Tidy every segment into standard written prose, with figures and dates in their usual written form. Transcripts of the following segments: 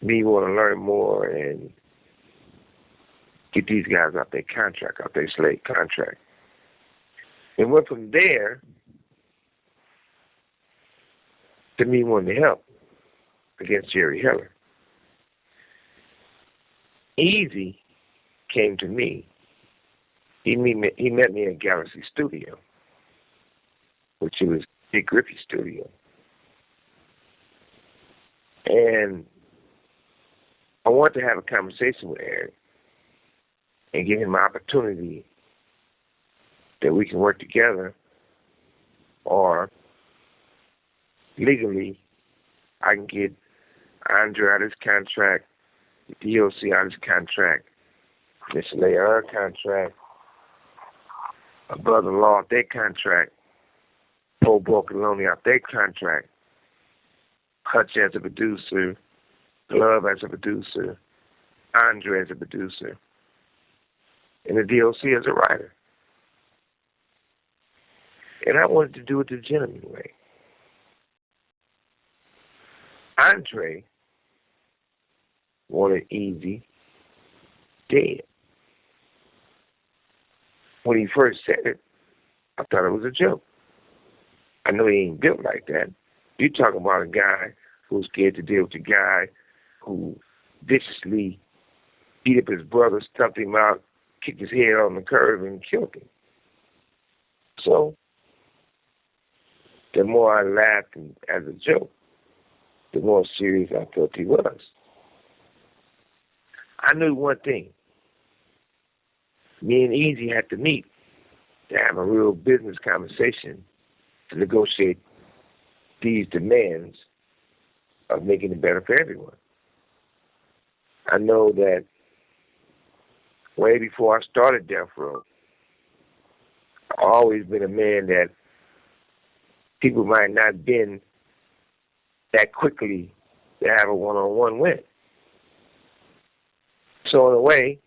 me want to learn more and get these guys off their contract, off their slave contract. And went from there to me wanting to help against Jerry Heller. Eazy came to me. He met me at Galaxy Studio, which was Big Griffey Studio. And I wanted to have a conversation with Eric and give him an opportunity that we can work together, or legally I can get Andre out of his contract, the DOC out of his contract, Miss Leia out of her contract, my brother-in-law out their contract, Paul Borcoloni out their contract, Hutch as a producer, Love as a producer, Andre as a producer, and the DOC as a writer. And I wanted to do it the gentleman way. Andre wanted Eazy dead. When he first said it, I thought it was a joke. I know he ain't built like that. You talking about a guy who's scared to deal with a guy who viciously beat up his brother, stumped him out, kicked his head on the curb, and killed him. So, the more I laughed as a joke, the more serious I thought he was. I knew one thing. Me and Eazy had to meet to have a real business conversation to negotiate these demands of making it better for everyone. I know that way before I started Death Row, I've always been a man that people might not have been that quickly to have a one-on-one with. So in a way,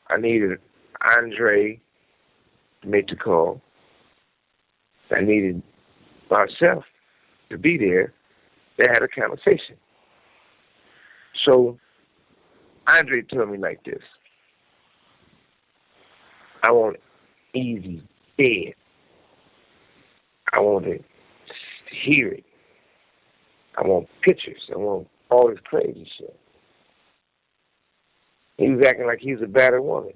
I needed Andre to make the call. I needed myself to be there to have a conversation. So Andre told me like this: I want Eazy dead. I want to hear it. I want pictures. I want all this crazy shit. He was acting like he was a battered woman.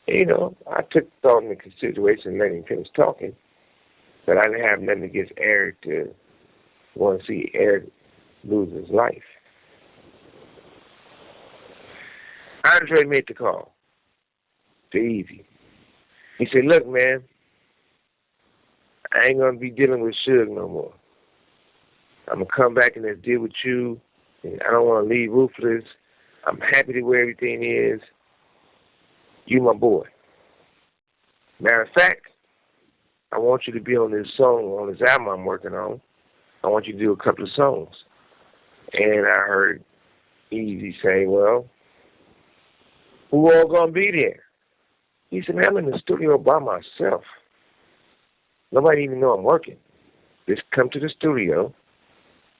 You know, I took thought into consideration and let him finish talking, but I didn't have nothing against Eric to want to see Eric lose his life. Andre made the call to Eazy. He said, look, man, I ain't going to be dealing with Suge no more. I'm going to come back and let's deal with you. And I don't want to leave Ruthless. I'm happy to where everything is. You my boy. Matter of fact, I want you to be on this song, on this album I'm working on. I want you to do a couple of songs. And I heard Eazy say, well, who all going to be there? He said, man, I'm in the studio by myself. Nobody even know I'm working. Just come to the studio,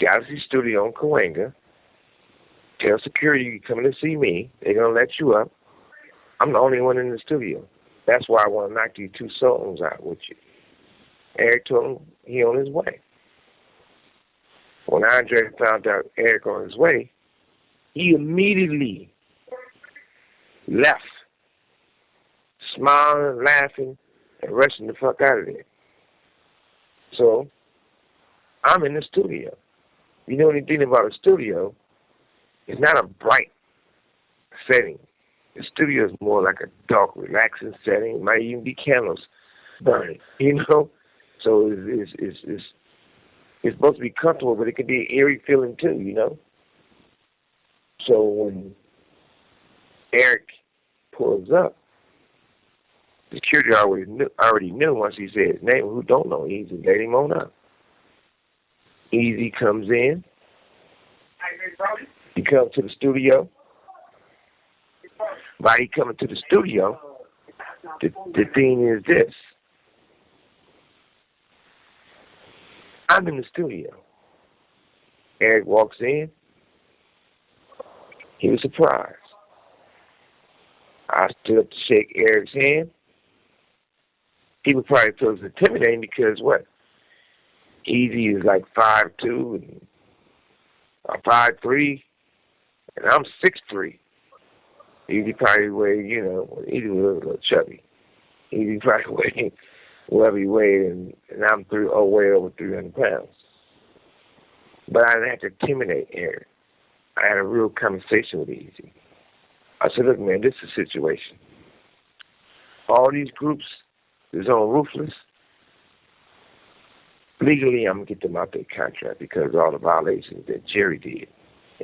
Galaxy Studio in Cahuenga. Tell security you're coming to see me. They're going to let you up. I'm the only one in the studio. That's why I want to knock these two songs out with you. Eric told him he on his way. When Andre found out Eric on his way, he immediately left, smiling, laughing, and rushing the fuck out of there. So, I'm in the studio. You know anything about a studio? It's not a bright setting. The studio is more like a dark, relaxing setting. It might even be candles burning, you know? So it's supposed to be comfortable, but it can be an eerie feeling too, you know? So when Eric pulls up, the security already knew once he said his name. Who don't know Eazy, let him on up. Eazy comes in. He comes to the studio. While he coming to the studio, the thing is this. I'm in the studio. Eric walks in. He was surprised. I stood up to shake Eric's hand. People probably thought it was intimidating because what? Eazy is like 5'2" and I'm 5'3", and I'm 6'3". Eazy probably weighed, Eazy was a little chubby. Eazy probably weighed whatever he weighed, and I'm way over 300 pounds. But I didn't have to intimidate Eric. I had a real conversation with Eazy. I said, look, man, this is a situation. All these groups is on Ruthless. Legally, I'm going to get them out their contract because of all the violations that Jerry did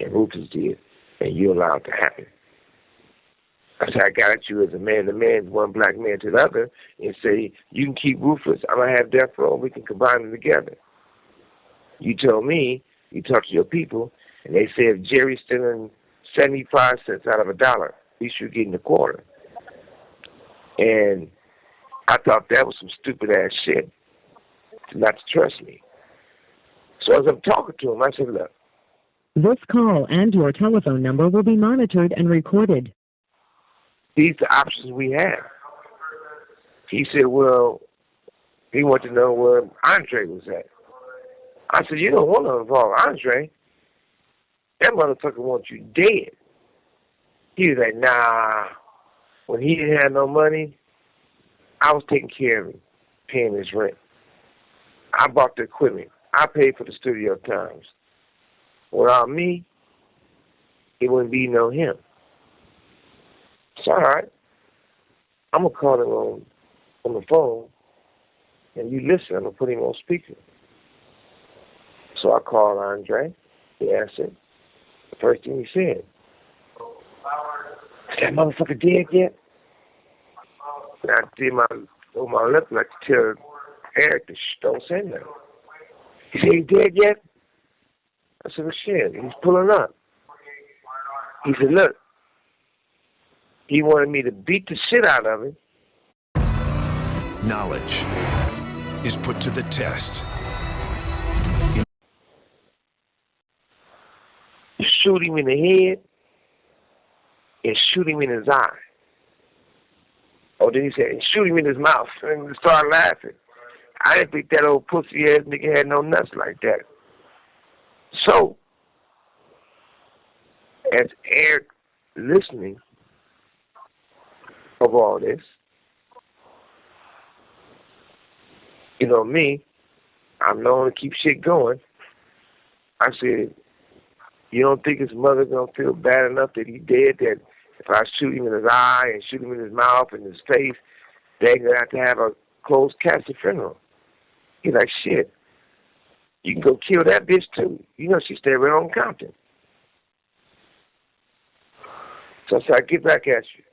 and Ruthless did, and you allowed to happen. I said, I got at you as a man to man, one black man to the other, and say, you can keep Ruthless. I'm going to have Death Row. We can combine them together. You told me, you talked to your people, and they said if Jerry's stealing 75 cents out of $1, at least you're getting a quarter. And I thought that was some stupid-ass shit not to trust me. So as I'm talking to him, I said, look. This call and your telephone number will be monitored and recorded. These are the options we have. He said, well, he wanted to know where Andre was at. I said, you don't want to involve Andre. That motherfucker wants you dead. He was like, nah. When he didn't have no money, I was taking care of him, paying his rent. I bought the equipment. I paid for the studio times. Without me, it wouldn't be no him. It's all right. I'm going to call him on the phone, and you listen. I'm going to put him on speaker. So I called Andre. He answered. The first thing he said, is that motherfucker dead yet? And I did my lip like to tell Eric to don't say nothing. He said, he's dead yet? I said, well, shit, he's pulling up. He said, look, he wanted me to beat the shit out of him. Knowledge is put to the test. Shoot him in the head and shoot him in his eye. Oh, then he said, shoot him in his mouth, and started laughing. I didn't think that old pussy-ass nigga had no nuts like that. So, as Eric listening of all this, you know me, I'm known to keep shit going. I said, you don't think his mother gonna feel bad enough that he dead, that if I shoot him in his eye and shoot him in his mouth and his face, they're gonna have to have a closed casket funeral? He's like, shit, you can go kill that bitch too. You know she stayed right on Compton. So I said, I get back at you.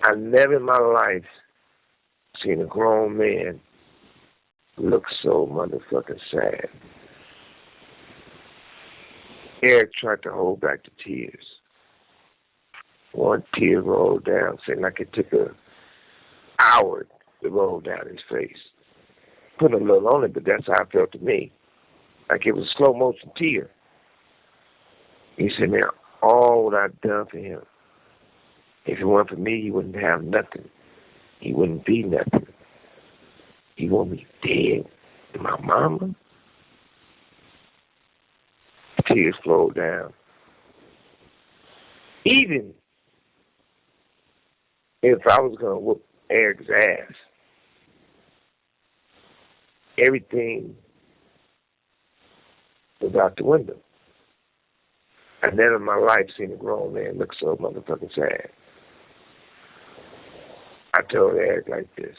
I never in my life seen a grown man look so motherfucking sad. Eric tried to hold back the tears. One tear rolled down, saying like it took an hour to roll down his face. Put a little on it, but that's how it felt to me. Like it was a slow motion tear. He said, man, all what I've done for him. If it weren't for me, he wouldn't have nothing. He wouldn't be nothing. He want me dead. And my mama? Tears flowed down. Even if I was going to whoop Eric's ass, everything was out the window. I never in my life seen a grown man look so motherfucking sad. I told Eric like this.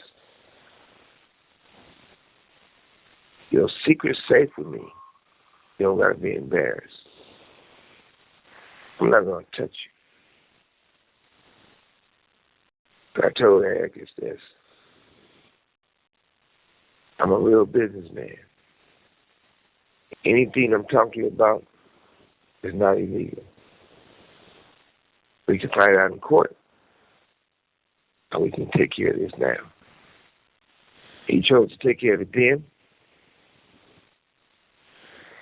Your secret's safe with me. You don't got to be embarrassed. I'm not going to touch you. But I told Eric it's this. I'm a real businessman. Anything I'm talking about is not illegal. We can fight it out in court. And we can take care of this now. He chose to take care of it then.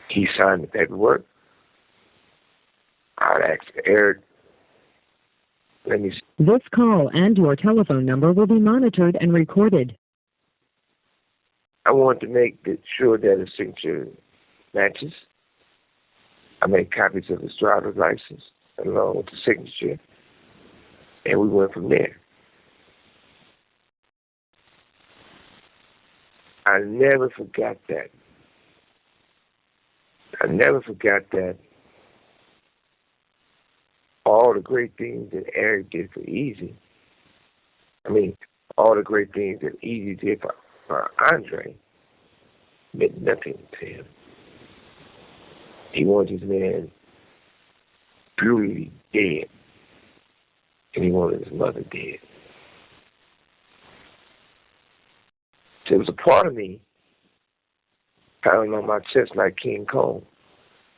He signed the paperwork. I'd ask Eric, let me see. This call and your telephone number will be monitored and recorded. I want to make sure that the signature matches. I made copies of his driver's license along with the signature, and we went from there. I never forgot that. I never forgot that all the great things that Eric did for Eazy, all the great things that Eazy did for Andre meant nothing to him. He wanted his man brutally dead, and he wanted his mother dead. So there was a part of me pounding on my chest like King Kong.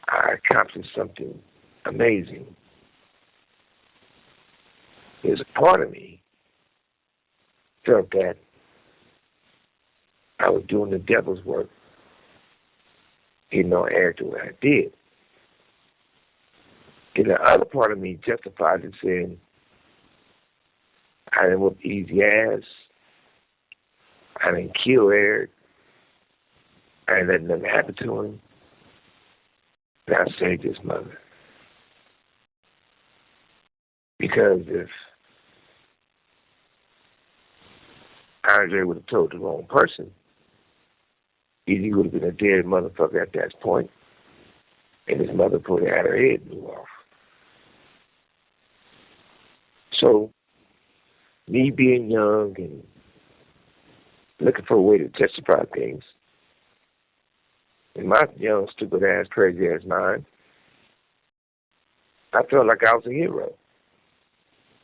I accomplished something amazing. There's a part of me felt that I was doing the devil's work. Didn't know Eric what I did. And the other part of me justified it, saying I didn't whoop Eazy ass. I didn't kill Eric. I didn't let nothing happen to him. And I saved his mother. Because if Andre would have told the wrong person, Eazy would have been a dead motherfucker at that point, and his mother put her out her head and blew off. So, me being young and looking for a way to justify things, in my young, stupid ass, crazy ass mind, I felt like I was a hero.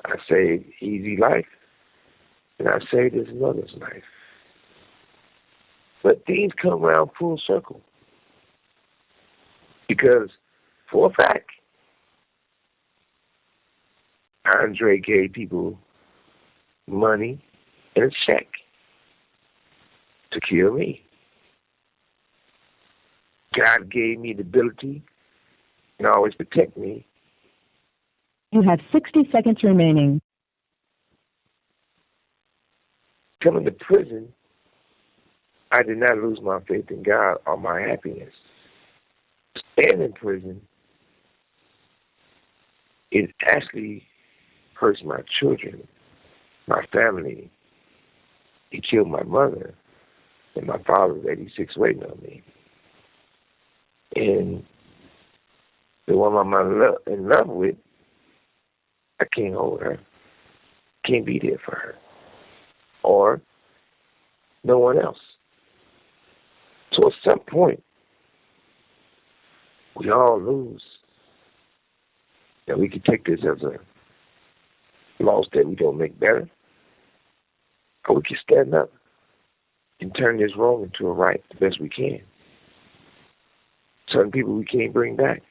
I saved Eazy's life, and I saved his mother's life. But things come around full circle. Because, for a fact, Andre gave people money and a check to kill me. God gave me the ability and always protect me. You have 60 seconds remaining. Coming to prison, I did not lose my faith in God or my happiness. Staying in prison, it actually hurts my children, my family. He killed my mother, and my father was 86 waiting on me. And the one I'm in love with, I can't hold her, can't be there for her, or no one else. So at some point, we all lose. And we can take this as a loss that we don't make better, or we can stand up and turn this wrong into a right the best we can. Certain people we can't bring back,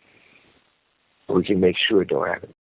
but we can make sure it don't happen